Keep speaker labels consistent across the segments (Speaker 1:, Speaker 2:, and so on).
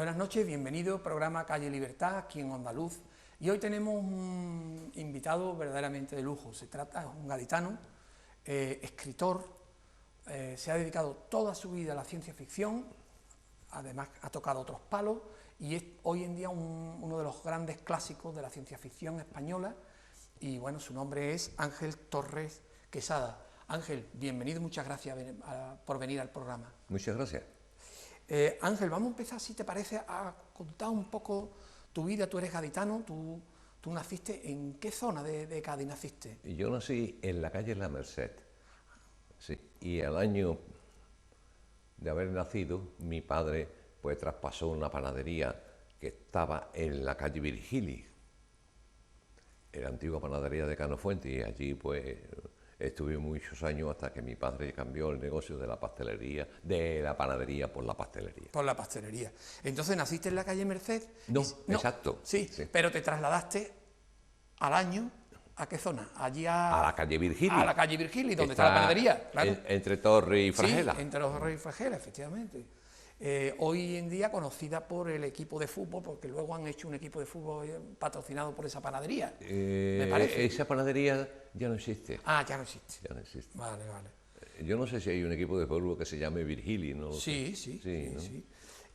Speaker 1: Buenas noches, bienvenido al programa Calle Libertad, aquí en Onda Luz. Y hoy tenemos un invitado verdaderamente de lujo. Se trata de un gaditano, escritor, se ha dedicado toda su vida a la ciencia ficción, además ha tocado otros palos y es hoy en día uno de los grandes clásicos de la ciencia ficción española. Y bueno, su nombre es Ángel Torres Quesada. Ángel, bienvenido, muchas gracias por venir al programa.
Speaker 2: Muchas gracias.
Speaker 1: Ángel, vamos a empezar, si te parece, a contar un poco tu vida. Tú eres gaditano, tú naciste, ¿en qué zona de Cádiz naciste?
Speaker 2: Yo nací en la calle La Merced, sí, y al año de haber nacido, mi padre pues traspasó una panadería que estaba en la calle Virgili, en la antigua panadería de Cano Fuente, y allí pues estuve muchos años hasta que mi padre cambió el negocio de la pastelería, de la panadería por la pastelería.
Speaker 1: Por la pastelería. Entonces naciste en la calle Merced.
Speaker 2: No, exacto.
Speaker 1: Sí, sí, pero te trasladaste al año, ¿a qué zona? Allí
Speaker 2: a la calle Virgili.
Speaker 1: A la calle Virgili, donde está la panadería. Claro.
Speaker 2: Entre Torre y Fragela.
Speaker 1: Sí, entre Torre y Fragela, efectivamente. Hoy en día conocida por el equipo de fútbol, porque luego han hecho un equipo de fútbol patrocinado por esa panadería, me parece.
Speaker 2: Esa panadería ya no existe.
Speaker 1: Ah, ya no existe.
Speaker 2: Ya no existe.
Speaker 1: Vale, vale.
Speaker 2: Yo no sé si hay un equipo de fútbol que se llame Virgili, ¿no?
Speaker 1: Sí, sí.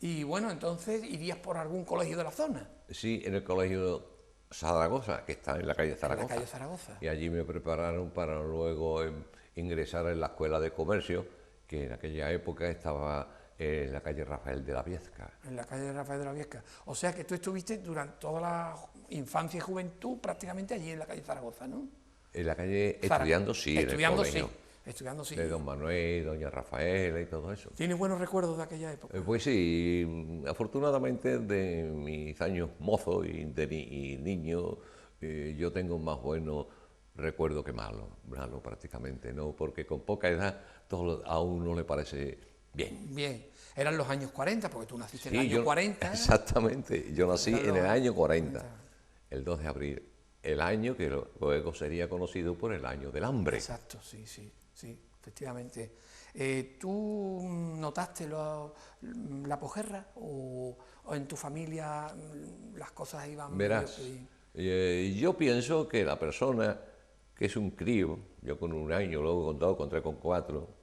Speaker 1: Y bueno, entonces, ¿irías por algún colegio de la zona?
Speaker 2: Sí, en el colegio Zaragoza, que está en la calle Zaragoza.
Speaker 1: En la calle Zaragoza.
Speaker 2: Y allí me prepararon para luego ingresar en la escuela de comercio, que en aquella época estaba en la calle Rafael de la Viesca.
Speaker 1: En la calle Rafael de la Viesca. O sea que tú estuviste durante toda la infancia y juventud prácticamente allí en la calle Zaragoza, ¿no?
Speaker 2: En la calle estudiando, sí,
Speaker 1: estudiando,
Speaker 2: en el colegio.
Speaker 1: Sí. Estudiando, sí.
Speaker 2: De don Manuel, doña Rafaela y todo eso.
Speaker 1: ¿Tienes buenos recuerdos de aquella época?
Speaker 2: Pues sí, afortunadamente de mis años mozo y niño, yo tengo más buenos recuerdos que malos prácticamente, ¿no? Porque con poca edad todo a uno le parece bien.
Speaker 1: Bien, eran los años 40, porque tú naciste en el año 40.
Speaker 2: Exactamente, yo nací en el año 40, el 2 de abril, el año que luego sería conocido por el año del hambre.
Speaker 1: Exacto, sí, efectivamente. ¿Tú notaste la posguerra o en tu familia las cosas iban...
Speaker 2: Verás, yo pienso que la persona que es un crío, yo con 1 año, luego con 2, con 3, con 4,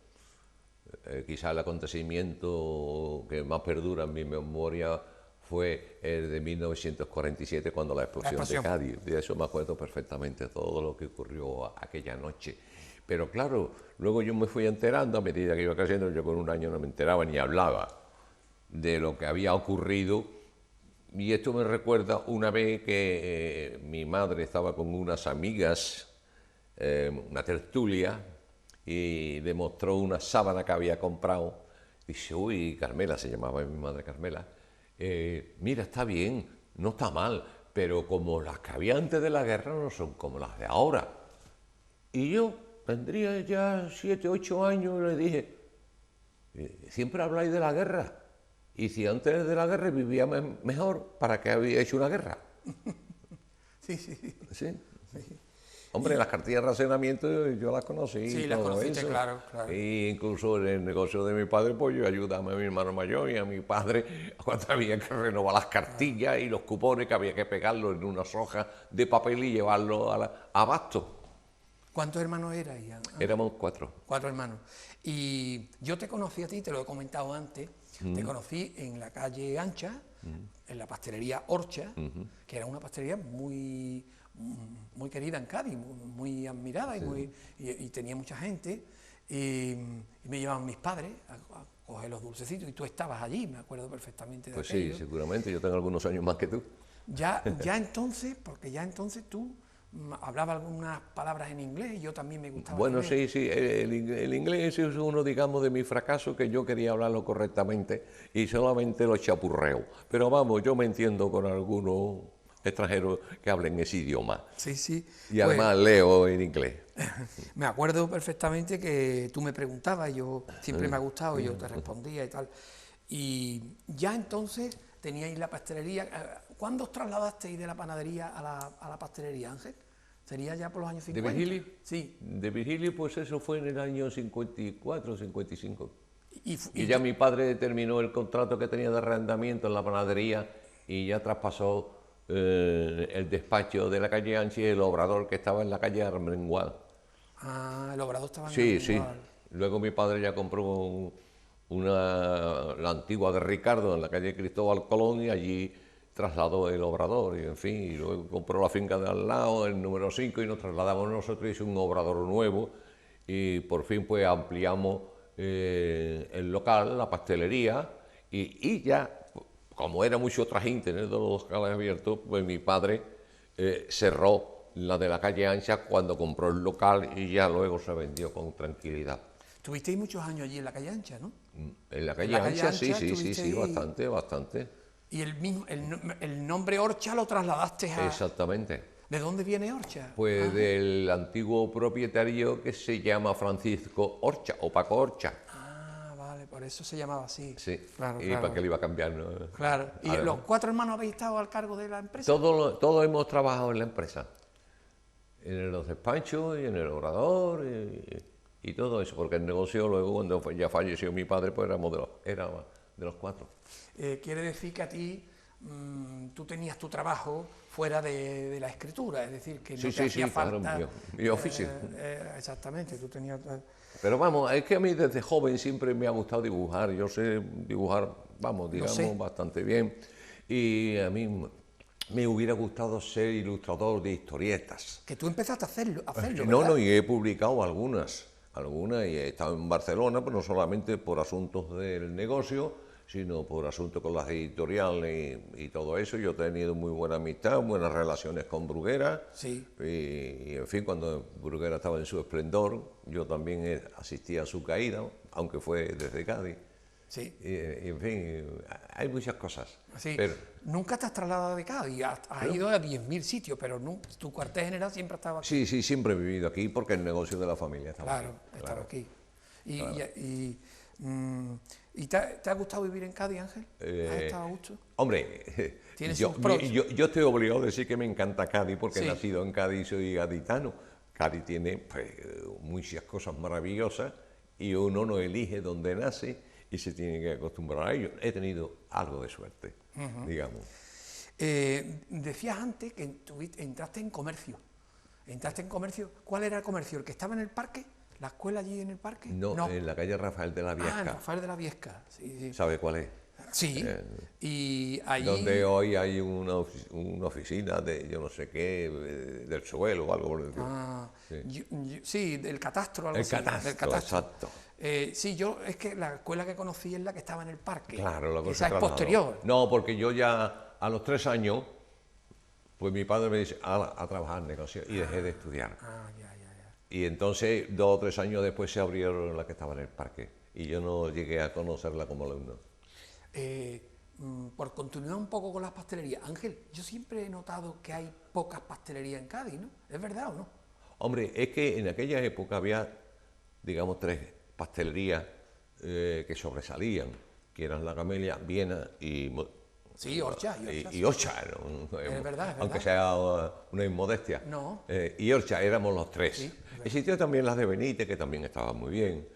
Speaker 2: quizá el acontecimiento que más perdura en mi memoria fue el de 1947, cuando la explosión de Cádiz. De eso me acuerdo perfectamente, todo lo que ocurrió aquella noche. Pero claro, luego yo me fui enterando, a medida que iba creciendo, yo con 1 año no me enteraba ni hablaba de lo que había ocurrido. Y esto me recuerda una vez que mi madre estaba con unas amigas, una tertulia, y le mostró una sábana que había comprado. Dice, uy, Carmela, se llamaba mi madre Carmela, mira, está bien, no está mal, pero como las que había antes de la guerra no son como las de ahora. Y yo tendría ya 7, 8 años y le dije, siempre habláis de la guerra, y si antes de la guerra vivía mejor, ¿para qué había hecho una guerra? Sí. Hombre, las cartillas de racionamiento yo las conocí.
Speaker 1: Sí, las conociste, eso. Claro.
Speaker 2: Y incluso en el negocio de mi padre, pues yo ayudaba a mi hermano mayor y a mi padre cuando había que renovar las cartillas y los cupones, que había que pegarlos en unas hojas de papel y llevarlos a abasto.
Speaker 1: ¿Cuántos hermanos eras?
Speaker 2: Éramos 4.
Speaker 1: 4 hermanos. Y yo te conocí a ti, te lo he comentado antes, te conocí en la calle Ancha, en la pastelería Orcha, que era una pastelería muy querida en Cádiz, muy admirada, y tenía mucha gente, y me llevaban mis padres a coger los dulcecitos, y tú estabas allí, me acuerdo perfectamente de aquello.
Speaker 2: Sí, seguramente, yo tengo algunos años más que tú.
Speaker 1: Ya entonces, porque ya entonces tú hablaba algunas palabras en inglés y yo también me gustaba.
Speaker 2: Bueno, sí, el inglés es uno, digamos, de mis fracasos, que yo quería hablarlo correctamente y solamente lo chapurreo. Pero vamos, yo me entiendo con algunos extranjeros que hablen ese idioma.
Speaker 1: Sí.
Speaker 2: Y además leo en inglés.
Speaker 1: Me acuerdo perfectamente que tú me preguntabas, yo siempre me ha gustado, y yo te respondía y tal. Y ya entonces teníais la pastelería. ¿Cuándo os trasladasteis de la panadería a la pastelería, Ángel? ¿Sería ya por los años 50?
Speaker 2: ¿De Virgili?
Speaker 1: Sí.
Speaker 2: De Virgili, pues eso fue en el año 54, 55. Y ya mi padre terminó el contrato que tenía de arrendamiento en la panadería y ya traspasó el despacho de la calle Ancha y el obrador que estaba en la calle Armengual.
Speaker 1: Ah, el obrador estaba en
Speaker 2: Sí, sí.
Speaker 1: Armengual.
Speaker 2: Luego mi padre ya compró la antigua de Ricardo en la calle Cristóbal Colón y allí trasladó el obrador y en fin, y luego compró la finca de al lado, el número 5 y nos trasladamos nosotros y hizo un obrador nuevo y por fin pues ampliamos el local, la pastelería y ya, como era mucha otra gente en los locales abiertos, pues mi padre cerró la de la calle Ancha cuando compró el local y ya luego se vendió con tranquilidad.
Speaker 1: Tuvisteis muchos años allí en la calle Ancha, ¿no?
Speaker 2: En la calle
Speaker 1: la calle
Speaker 2: Ancha, sí,
Speaker 1: Ancha
Speaker 2: sí, sí, sí,
Speaker 1: estuvisteis-
Speaker 2: bastante, bastante.
Speaker 1: Y el nombre Orcha lo trasladaste a...
Speaker 2: Exactamente.
Speaker 1: ¿De dónde viene Orcha?
Speaker 2: Pues del antiguo propietario que se llama Francisco Orcha o Paco Orcha.
Speaker 1: Ah, vale, por eso se llamaba así.
Speaker 2: Sí.
Speaker 1: Claro,
Speaker 2: ¿Y
Speaker 1: claro.
Speaker 2: para qué le iba a cambiar? ¿No?
Speaker 1: Claro. ¿Y
Speaker 2: Además,
Speaker 1: los 4 hermanos habéis estado al cargo de la empresa?
Speaker 2: todos hemos trabajado en la empresa. En los despachos y en el obrador y todo eso, porque el negocio luego cuando ya falleció mi padre, pues era de los 4.
Speaker 1: Quiere decir que a ti tú tenías tu trabajo fuera de la escritura, es decir, que no
Speaker 2: Sí,
Speaker 1: te
Speaker 2: sí,
Speaker 1: hacía
Speaker 2: sí, claro,
Speaker 1: falta...
Speaker 2: mi oficio.
Speaker 1: Exactamente, tú tenías...
Speaker 2: Pero vamos, es que a mí desde joven siempre me ha gustado dibujar. Yo sé dibujar, vamos,
Speaker 1: Lo sé.
Speaker 2: digamos, bastante bien. Y a mí me hubiera gustado ser ilustrador de historietas.
Speaker 1: Que tú empezaste a hacerlo,
Speaker 2: No,
Speaker 1: ¿verdad?
Speaker 2: no, y he publicado algunas, y he estado en Barcelona, pues no solamente por asuntos del negocio, sino por asuntos con las editoriales y todo eso. Yo he tenido muy buena amistad, buenas relaciones con Bruguera.
Speaker 1: Sí.
Speaker 2: Y, en fin, cuando Bruguera estaba en su esplendor, yo también asistí a su caída, aunque fue desde Cádiz.
Speaker 1: Sí.
Speaker 2: Y, en fin, hay muchas cosas.
Speaker 1: Sí.
Speaker 2: Pero,
Speaker 1: Nunca te has trasladado de Cádiz, has ido a 10.000 sitios, pero tu cuartel general siempre ha estado aquí.
Speaker 2: sí, sí, siempre he vivido aquí porque el negocio de la familia estaba
Speaker 1: Claro,
Speaker 2: aquí.
Speaker 1: estaba aquí. ¿Y te ha gustado vivir en Cádiz, Ángel? ¿Has estado a gusto?
Speaker 2: Hombre,
Speaker 1: Tiene
Speaker 2: yo,
Speaker 1: sus pros.
Speaker 2: yo estoy obligado a decir que me encanta Cádiz porque
Speaker 1: Sí.
Speaker 2: he nacido en Cádiz y soy gaditano. Cádiz tiene pues, muchas cosas maravillosas y uno no elige dónde nace y se tiene que acostumbrar a ello. He tenido algo de suerte, digamos.
Speaker 1: Decías antes que entraste en comercio. ¿Entraste en comercio? ¿Cuál era el comercio? ¿El que estaba en el parque? ¿La escuela allí en el parque?
Speaker 2: No, en la calle Rafael de la
Speaker 1: Ah, en
Speaker 2: Viesca.
Speaker 1: Rafael de la Viesca. Sí, sí.
Speaker 2: ¿Sabe cuál es?
Speaker 1: Sí. Y allí...
Speaker 2: Donde hoy hay una oficina de yo no sé qué, del suelo o algo por el estilo.
Speaker 1: Ah,
Speaker 2: Sí.
Speaker 1: sí, del catastro, algo
Speaker 2: El
Speaker 1: así.
Speaker 2: catastro,
Speaker 1: Del catastro.
Speaker 2: exacto.
Speaker 1: Sí, es que la escuela que conocí es la que estaba en el parque.
Speaker 2: Claro, la cosa
Speaker 1: Esa es
Speaker 2: trasladó.
Speaker 1: posterior.
Speaker 2: No, porque yo ya a los 3 años, pues mi padre me dice, a trabajar en negocio y dejé de estudiar.
Speaker 1: Ah, ya, ya, ya.
Speaker 2: Y entonces, 2 o 3 años después se abrieron la que estaba en el parque y yo no llegué a conocerla como alumno.
Speaker 1: Por continuar un poco con las pastelerías, Ángel, yo siempre he notado que hay pocas pastelerías en Cádiz, ¿no? ¿Es verdad o no?
Speaker 2: Hombre, es que en aquella época había, digamos, 3 pastelerías que sobresalían, que eran La Camelia, Viena
Speaker 1: Sí, Orcha.
Speaker 2: y Orcha, ¿no?
Speaker 1: Es verdad.
Speaker 2: Aunque sea una inmodestia.
Speaker 1: No.
Speaker 2: Y Orcha, éramos los 3.
Speaker 1: Sí, es
Speaker 2: Existían también las de Benítez, que también estaban muy bien.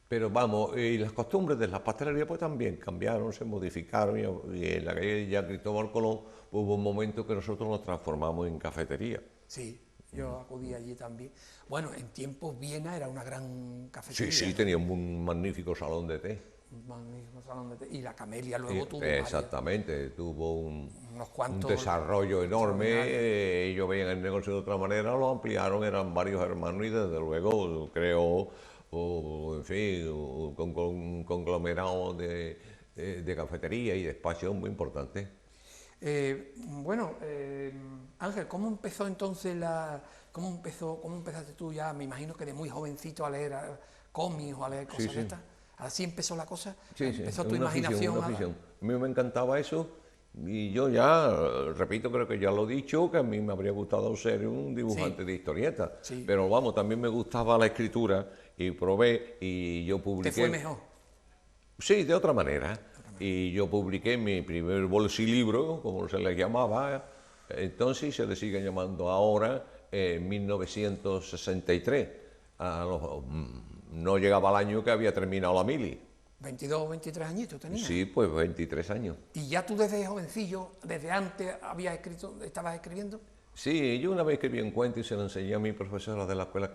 Speaker 2: Pero vamos, y las costumbres de las pastelerías pues también cambiaron, se modificaron y en la calle ya Cristóbal Colón hubo un momento que nosotros nos transformamos en cafetería.
Speaker 1: Sí, yo acudí allí también. Bueno, en tiempos Viena era una gran
Speaker 2: Sí,
Speaker 1: cafetería.
Speaker 2: sí, teníamos un magnífico salón de té.
Speaker 1: Un magnífico salón de té. Y la Camelia luego tuvo varios,
Speaker 2: Exactamente, tuvo
Speaker 1: unos
Speaker 2: un
Speaker 1: cuantos...
Speaker 2: desarrollo enorme, ellos veían el negocio de otra manera, lo ampliaron, eran varios hermanos y desde luego creo, en fin, un conglomerado de cafetería y de espacios muy importantes.
Speaker 1: Ángel, ¿cómo empezó entonces cómo empezaste tú ya? Me imagino que de muy jovencito a leer cómics o a leer cosas de estas. Así empezó la cosa.
Speaker 2: Sí, sí,
Speaker 1: Empezó tu
Speaker 2: una
Speaker 1: imaginación.
Speaker 2: una afición. A mí me encantaba eso y yo ya, repito, creo que ya lo he dicho, que a mí me habría gustado ser un dibujante
Speaker 1: Sí.
Speaker 2: de historietas.
Speaker 1: Sí.
Speaker 2: Pero vamos, también me gustaba la escritura y probé y yo publiqué...
Speaker 1: ¿Te fue mejor?
Speaker 2: Sí, de otra manera. Y yo publiqué mi primer bolsilibro, como se le llamaba, entonces se le sigue llamando ahora, en 1963. No llegaba el año que había terminado la mili.
Speaker 1: 22 o 23 añitos tenías.
Speaker 2: Sí, pues 23 años.
Speaker 1: ¿Y ya tú desde jovencillo, desde antes, habías escrito, estabas escribiendo?
Speaker 2: Sí, yo una vez escribí un cuento y se lo enseñé a mi profesora de la escuela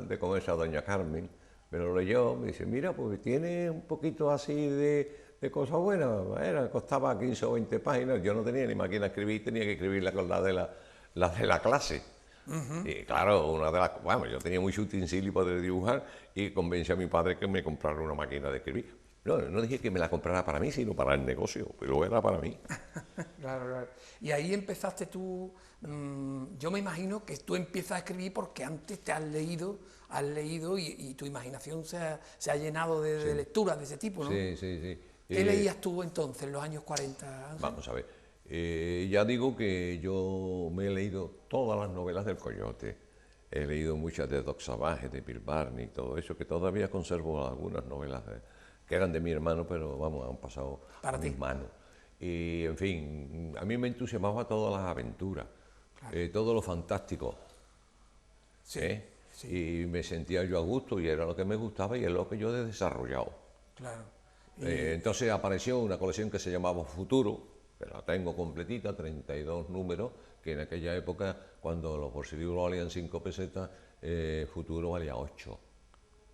Speaker 2: de comercio, a doña Carmen. Me lo leyó, me dice, mira, pues tiene un poquito así de cosas buenas. Costaba 15 o 20 páginas, yo no tenía ni máquina de escribir, tenía que escribirla con la de la clase. Y claro, bueno, yo tenía mucho utensilio para dibujar y convencí a mi padre que me comprara una máquina de escribir. No dije que me la comprara para mí, sino para el negocio, pero era para mí.
Speaker 1: Claro, claro. Y ahí empezaste tú, yo me imagino que tú empiezas a escribir porque antes te has leído y tu imaginación se ha llenado de lecturas de ese tipo, ¿no?
Speaker 2: Sí, sí, sí.
Speaker 1: ¿Qué leías tú entonces, en los años 40, Ángel?
Speaker 2: Vamos a ver. Ya digo que yo me he leído todas las novelas del Coyote. He leído muchas de Doc Savage, de Bill Barney, todo eso, que todavía conservo algunas novelas que eran de mi hermano, pero vamos, han pasado
Speaker 1: Para
Speaker 2: a
Speaker 1: ti.
Speaker 2: mis manos. Y en fin, a mí me entusiasmaba todas las aventuras, todo lo fantástico.
Speaker 1: Sí,
Speaker 2: ¿eh?
Speaker 1: sí,
Speaker 2: Y me sentía yo a gusto y era lo que me gustaba y es lo que yo he desarrollado.
Speaker 1: claro.
Speaker 2: Entonces apareció una colección que se llamaba Futuro, que la tengo completita, 32 números, que en aquella época, cuando los bolsilibros valían 5 pesetas, Futuro valía 8.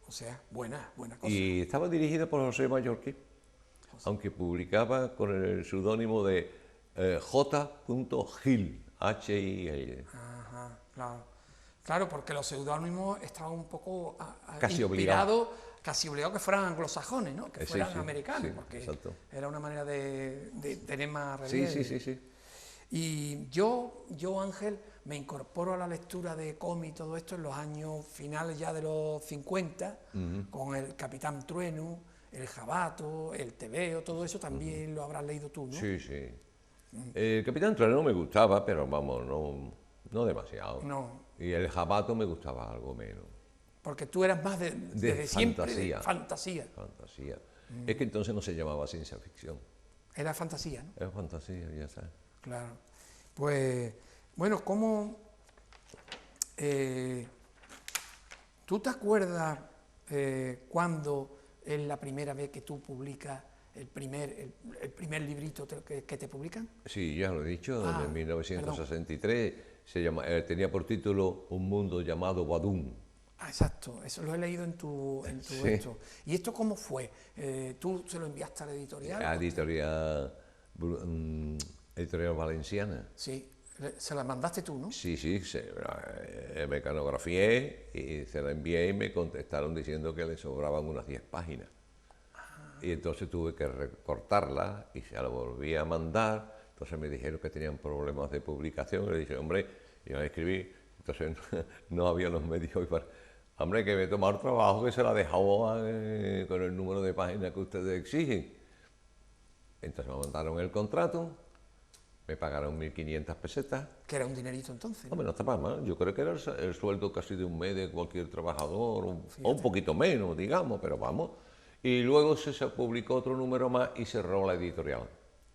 Speaker 1: O sea, buena cosa.
Speaker 2: Y estaba dirigida por José Mallorquín, aunque publicaba con el seudónimo de J. Gil, H-I-L.
Speaker 1: Ajá, claro. Claro, porque los seudónimos estaban un poco
Speaker 2: Casi
Speaker 1: inspirados, casi obligados que fueran anglosajones, ¿no? Que fueran
Speaker 2: sí,
Speaker 1: americanos,
Speaker 2: sí,
Speaker 1: porque
Speaker 2: exacto.
Speaker 1: era una manera de tener más
Speaker 2: Sí,
Speaker 1: relieve.
Speaker 2: sí.
Speaker 1: Y yo, Ángel, me incorporo a la lectura de cómic y todo esto en los años finales ya de los 50, con el Capitán Trueno, el Jabato, el Tebeo, todo eso también lo habrás leído tú, ¿no?
Speaker 2: Sí. El Capitán Trueno me gustaba, pero vamos, no demasiado.
Speaker 1: No,
Speaker 2: Y el Jabato me gustaba algo menos.
Speaker 1: porque tú eras más desde siempre
Speaker 2: fantasía.
Speaker 1: de fantasía.
Speaker 2: Fantasía. Es que entonces no se llamaba ciencia ficción.
Speaker 1: Era fantasía, ¿no?
Speaker 2: Era fantasía, ya está.
Speaker 1: Claro. Pues, bueno, ¿cómo... ¿tú te acuerdas cuando es la primera vez que tú publicas el primer librito que te publican?
Speaker 2: Sí, ya lo he dicho,
Speaker 1: Ah,
Speaker 2: en 1963 tenía por título Un mundo llamado Badum.
Speaker 1: Ah, exacto, eso lo he leído en tu
Speaker 2: Sí.
Speaker 1: esto. ¿Y esto cómo fue? ¿Tú se lo enviaste a la editorial?
Speaker 2: La editorial valenciana.
Speaker 1: Sí, se la mandaste tú, ¿no?
Speaker 2: Sí, me mecanografié y se la envié y me contestaron diciendo que le sobraban unas 10 páginas. Y entonces tuve que recortarla y se la volví a mandar. Entonces me dijeron que tenían problemas de publicación. Y le dije, hombre, yo la escribí. Entonces no había los medios para... Hombre, que me tomado el trabajo que se la dejaba con el número de páginas que ustedes exigen. Entonces me mandaron el contrato, me pagaron 1.500 pesetas.
Speaker 1: Que era un dinerito entonces, ¿no?
Speaker 2: Hombre, no está para mal. Yo creo que era el sueldo casi de un mes de cualquier trabajador, o un poquito menos, digamos, pero vamos. Y luego se publicó otro número más y cerró la editorial.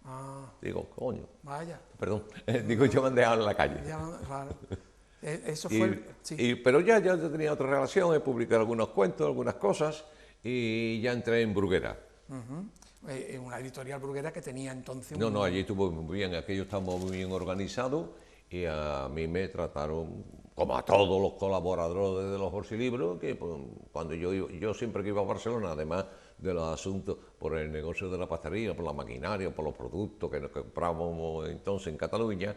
Speaker 1: Ah,
Speaker 2: Digo, coño,
Speaker 1: vaya.
Speaker 2: perdón, digo, yo me han dejado en la calle.
Speaker 1: Claro. Eso fue... sí.
Speaker 2: Pero ya tenía otra relación, he publicado algunos cuentos, algunas cosas, y ya entré en Bruguera.
Speaker 1: Una editorial burguera que tenía entonces...
Speaker 2: No, allí estuvo muy bien, aquello estaba muy bien organizado y a mí me trataron, como a todos los colaboradores de los bolsilibros, que pues, cuando yo siempre que iba a Barcelona, además de los asuntos por el negocio de la pastelería, por la maquinaria, por los productos que nos comprábamos entonces en Cataluña,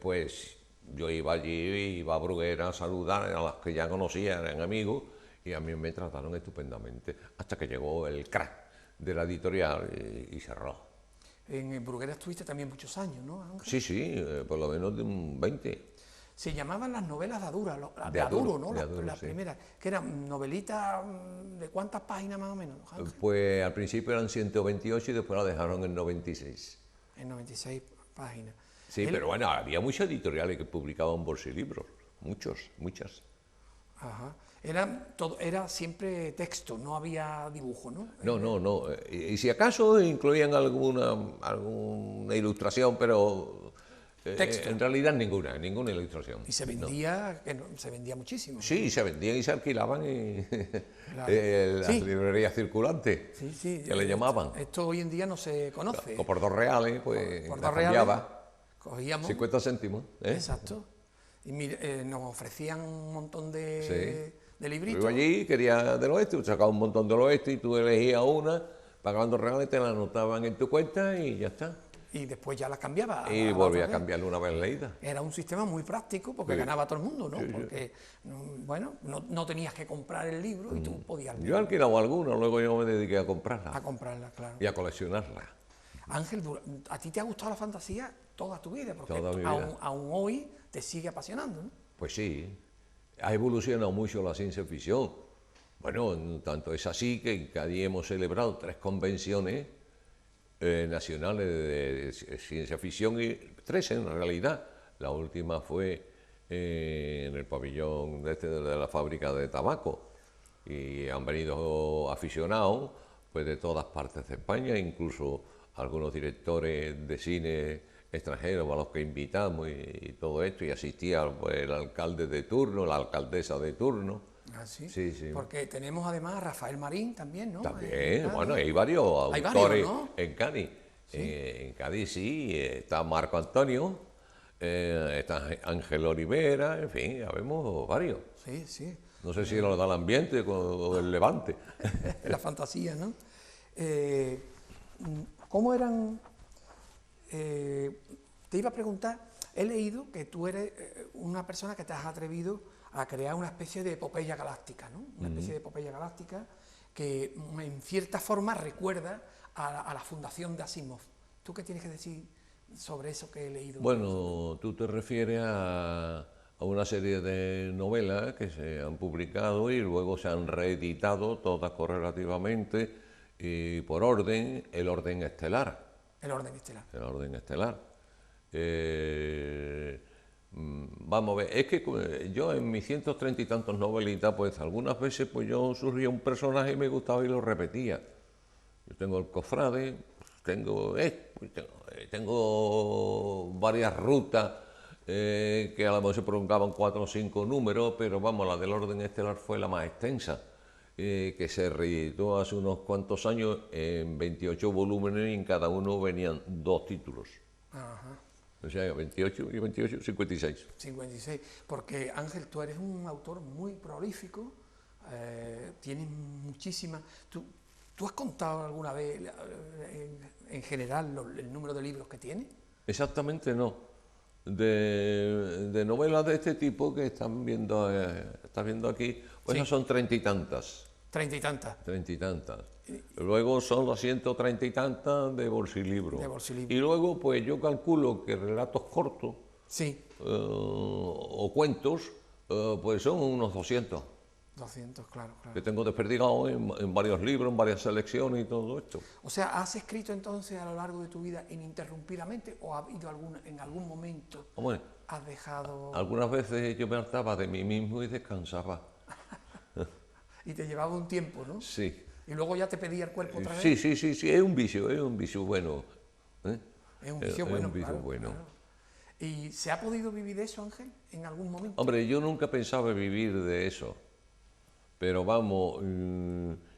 Speaker 2: pues yo iba allí, iba a Bruguera a saludar a las que ya conocía, eran amigos, y a mí me trataron estupendamente, hasta que llegó el crack de la editorial y cerró.
Speaker 1: En Bruguera estuviste también muchos años, ¿no, Ángel?
Speaker 2: Sí, por lo menos de un 20.
Speaker 1: Se llamaban las novelas de Adura,
Speaker 2: De Aduro,
Speaker 1: ¿no?
Speaker 2: de Aduro,
Speaker 1: La
Speaker 2: sí.
Speaker 1: primera, que eran novelitas de cuántas páginas más o menos, Ángel?
Speaker 2: Pues al principio eran 128 y después la dejaron en 96.
Speaker 1: En 96 páginas.
Speaker 2: Sí, pero bueno, había muchos editoriales que publicaban bolsilibros, muchas.
Speaker 1: Ajá. Era siempre texto, no había dibujo, ¿no?
Speaker 2: No. Y si acaso incluían alguna ilustración, pero
Speaker 1: texto.
Speaker 2: En realidad ninguna ilustración.
Speaker 1: Y se
Speaker 2: No.
Speaker 1: vendía, se vendía muchísimo.
Speaker 2: Sí, se vendían y se alquilaban en
Speaker 1: Claro.
Speaker 2: las
Speaker 1: Sí.
Speaker 2: librerías circulantes,
Speaker 1: Sí, sí.
Speaker 2: que le llamaban.
Speaker 1: Esto hoy en día no se conoce.
Speaker 2: O por 2 reales, pues
Speaker 1: Por
Speaker 2: la
Speaker 1: 2 reales
Speaker 2: cambiaba,
Speaker 1: cogíamos.
Speaker 2: 50 céntimos.
Speaker 1: Exacto. Y nos ofrecían un montón de
Speaker 2: Yo
Speaker 1: libritos.
Speaker 2: iba allí, quería del oeste, sacaba un montón del oeste y tú elegías una, pagaban 2 reales, te la anotaban en tu cuenta y ya está.
Speaker 1: Y después ya las cambiaba.
Speaker 2: Y
Speaker 1: la
Speaker 2: volví
Speaker 1: otra
Speaker 2: a
Speaker 1: vez.
Speaker 2: cambiarle una vez leída.
Speaker 1: Era un sistema muy práctico porque
Speaker 2: Sí.
Speaker 1: ganaba todo el mundo, ¿no?
Speaker 2: Sí, sí.
Speaker 1: Porque, bueno, no tenías que comprar el libro y tú podías
Speaker 2: Yo he alquilado alguna, luego yo me dediqué a comprarla
Speaker 1: a comprarla, claro.
Speaker 2: y a coleccionarla.
Speaker 1: Ángel, ¿a ti te ha gustado la fantasía toda tu vida? Porque
Speaker 2: Toda mi vida.
Speaker 1: aún hoy te sigue apasionando, ¿no?
Speaker 2: Pues sí, ha evolucionado mucho la ciencia ficción. Bueno, tanto es así que en Cádiz hemos celebrado 3 convenciones nacionales de ciencia ficción, y 3 en realidad. La última fue en el pabellón de la fábrica de tabaco, y han venido aficionados pues de todas partes de España, incluso algunos directores de cine extranjeros a los que invitamos y todo esto, y asistía pues, el alcalde de turno, la alcaldesa de turno.
Speaker 1: Ah, sí.
Speaker 2: Sí, sí.
Speaker 1: Porque tenemos además a Rafael Marín también, ¿no?
Speaker 2: También,
Speaker 1: Cádiz.
Speaker 2: bueno, hay varios
Speaker 1: Hay
Speaker 2: autores
Speaker 1: varios, ¿no?
Speaker 2: en Cádiz. En Cádiz sí, está Marco Antonio, está Ángel Olivera, en fin, ya vemos varios.
Speaker 1: Sí, sí.
Speaker 2: No sé si nos da el ambiente o el levante.
Speaker 1: La fantasía, ¿no? ¿Cómo eran? Te iba a preguntar, he leído que tú eres una persona que te has atrevido a crear una especie de epopeya galáctica, ¿no? Una especie de epopeya galáctica que en cierta forma recuerda a la fundación de Asimov. ¿Tú qué tienes que decir sobre eso que he leído?
Speaker 2: Bueno, tú te refieres a una serie de novelas que se han publicado y luego se han reeditado todas correlativamente y por orden, el orden estelar.
Speaker 1: El orden estelar.
Speaker 2: El orden estelar. Vamos a ver, es que yo en mis 130 y tantos novelitas, pues algunas veces pues yo surgía un personaje y me gustaba y lo repetía. Yo tengo el cofrade, tengo varias rutas que a lo mejor se prolongaban 4 o 5 números, pero vamos, la del orden estelar fue la más extensa, que se reeditó hace unos cuantos años en 28 volúmenes y en cada uno venían 2 títulos.
Speaker 1: Ajá.
Speaker 2: O sea, 28 y 28, 56.
Speaker 1: 56. Porque Ángel, tú eres un autor muy prolífico, tienes muchísimas... ¿Tú has contado alguna vez en general el número de libros que tienes?
Speaker 2: Exactamente no. De novelas de este tipo que estás viendo aquí, pues
Speaker 1: Sí.
Speaker 2: esas son 30 y tantas.
Speaker 1: 30 y tantas.
Speaker 2: 30 y tantas. Luego son las 130 y tantas de bolsilibro.
Speaker 1: De bolsilibro.
Speaker 2: Y luego, pues yo calculo que relatos cortos
Speaker 1: Sí,
Speaker 2: o cuentos, pues son unos 200
Speaker 1: 200, claro, claro.
Speaker 2: que tengo desperdigados en varios libros, en varias selecciones y todo esto.
Speaker 1: O sea, ¿has escrito entonces a lo largo de tu vida ininterrumpidamente o ha habido en algún momento
Speaker 2: Hombre,
Speaker 1: has dejado
Speaker 2: algunas veces yo me hartaba de mí mismo y descansaba.
Speaker 1: y te llevaba un tiempo, ¿no?
Speaker 2: Sí.
Speaker 1: Y luego ya te pedía el cuerpo otra vez?
Speaker 2: Sí, es un vicio bueno. ¿eh?
Speaker 1: Es un vicio bueno,
Speaker 2: un vicio
Speaker 1: claro,
Speaker 2: bueno.
Speaker 1: claro. ¿Y se ha podido vivir de eso, Ángel, en algún momento?
Speaker 2: Hombre, yo nunca pensaba vivir de eso, pero vamos,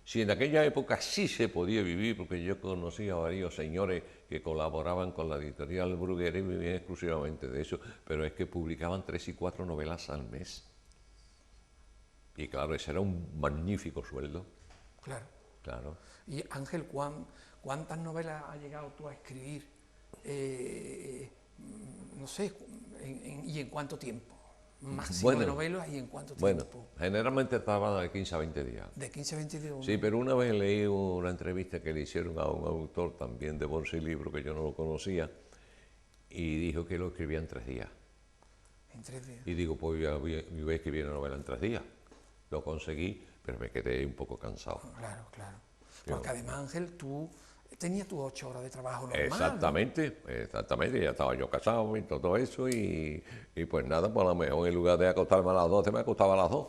Speaker 2: si en aquella época sí se podía vivir, porque yo conocí a varios señores que colaboraban con la editorial Bruguera y vivían exclusivamente de eso, pero es que publicaban 3 y 4 novelas al mes. Y claro, ese era un magnífico sueldo,
Speaker 1: Claro.
Speaker 2: claro.
Speaker 1: Y Ángel, ¿cuántas novelas has llegado tú a escribir? No sé, ¿y en cuánto tiempo? Máximo de novelas y en cuánto
Speaker 2: Bueno,
Speaker 1: tiempo.
Speaker 2: generalmente estaba de 15 a 20 días.
Speaker 1: De 15 a 20 días.
Speaker 2: Sí, pero una vez leí una entrevista que le hicieron a un autor también de bolsilibro que yo no lo conocía y dijo que lo escribía en 3 días.
Speaker 1: En 3 días.
Speaker 2: Y digo, pues voy a escribir una novela en 3 días. Lo conseguí, pero me quedé un poco cansado.
Speaker 1: Claro, claro. Porque además, Ángel, tú tenías tus 8 horas de trabajo normal.
Speaker 2: Exactamente, ya estaba yo casado y todo eso y pues nada, pues a lo mejor en lugar de acostarme a las 12 me acostaba a las 2.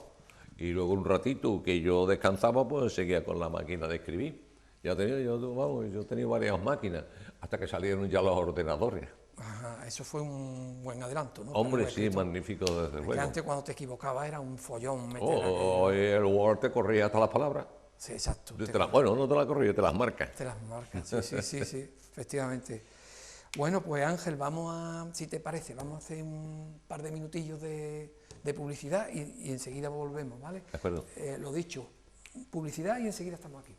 Speaker 2: Y luego un ratito que yo descansaba, pues seguía con la máquina de escribir. Yo tenía varias máquinas, hasta que salieron ya los ordenadores.
Speaker 1: Ajá, eso fue un buen adelanto, ¿no?
Speaker 2: Hombre, sí, magnífico desde
Speaker 1: Porque
Speaker 2: luego.
Speaker 1: antes cuando te equivocabas era un follón meter
Speaker 2: El Word te corría hasta las palabras.
Speaker 1: Sí, exacto.
Speaker 2: Bueno, no te las corría, te las marca.
Speaker 1: Te las marcas, sí, efectivamente. Bueno, pues Ángel, vamos a, si te parece, vamos a hacer un par de minutillos de publicidad y enseguida volvemos, ¿vale?
Speaker 2: De acuerdo.
Speaker 1: Lo dicho, publicidad y enseguida estamos aquí.